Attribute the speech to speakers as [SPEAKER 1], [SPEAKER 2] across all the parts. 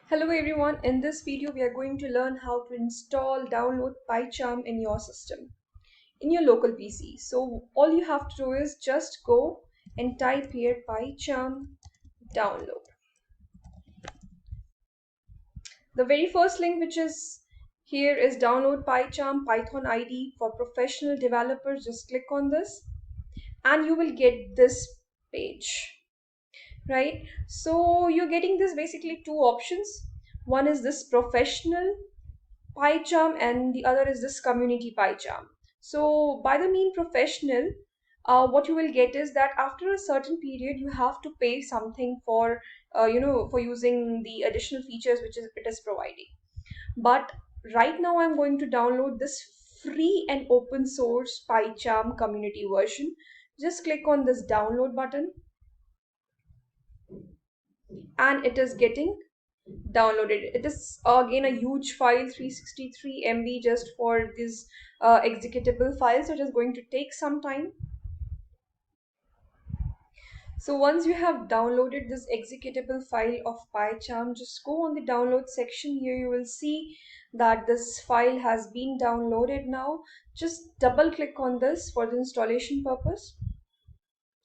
[SPEAKER 1] Hello everyone, in this video we are going to learn how to download PyCharm in your system, in your local PC. So all you have to do is just go and type here PyCharm download. The very first link which is here is download PyCharm Python IDE for professional developers. Just click on this and you will get this page. Right, so you're getting this basically two options. One is this professional PyCharm and the other is this community PyCharm. So by the mean professional, what you will get is that after a certain period you have to pay something for for using the additional features which is it is providing. But right now I'm going to download this free and open source PyCharm community version. Just click on this download button and it is getting downloaded. It is again a huge file, 363 MB just for this executable file, so it is going to take some time. So once you have downloaded this executable file of PyCharm, just go on the download section. Here you will see that this file has been downloaded now. Just double click on this for the installation purpose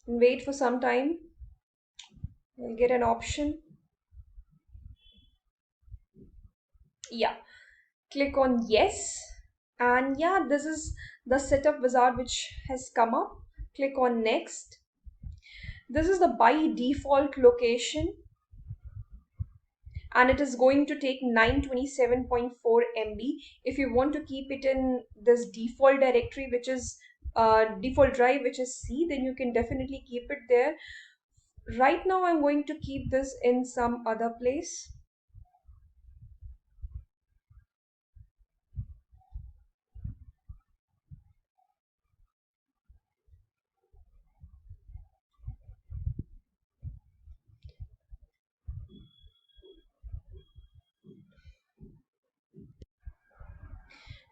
[SPEAKER 1] and wait for some time. You'll get an option. Yeah, click on yes, and yeah, this is the setup wizard which has come up. Click on next. This is the by default location and it is going to take 927.4 MB. If you want to keep it in this default directory which is default drive which is C, then you can definitely keep it there. Right now I'm going to keep this in some other place.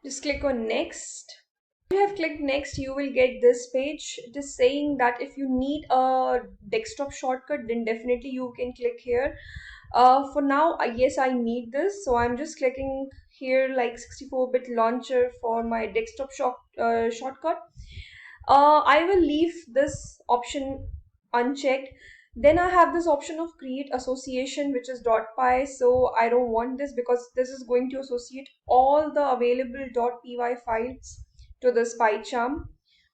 [SPEAKER 1] Just click on next. You have clicked next, you will get this page. It is saying that if you need a desktop shortcut, then definitely you can click here. For now, yes, I need this, so I'm just clicking here like 64-bit launcher for my desktop shortcut. I will leave this option unchecked. Then I have this option of create association, which is .py. So I don't want this because this is going to associate all the available .py files to this PyCharm.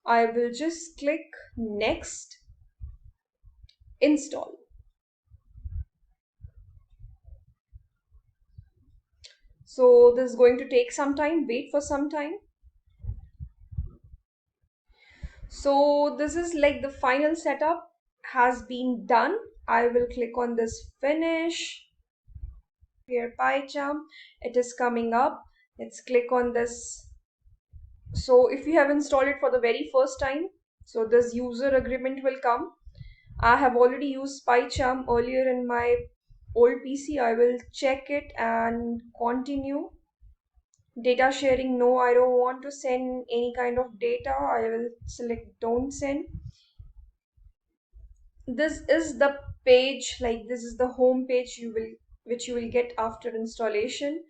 [SPEAKER 1] I will just click next, install. So this is going to take some time, wait for some time. So this is like the final setup has been done. I will click on this finish. Here PyCharm, it is coming up. Let's click on this. So if you have installed it for the very first time, so this user agreement will come. I have already used PyCharm earlier in my old PC. I will check it and continue. Data sharing, no, I don't want to send any kind of data. I will select don't send. This is the page, like this is the home page which you will get after installation.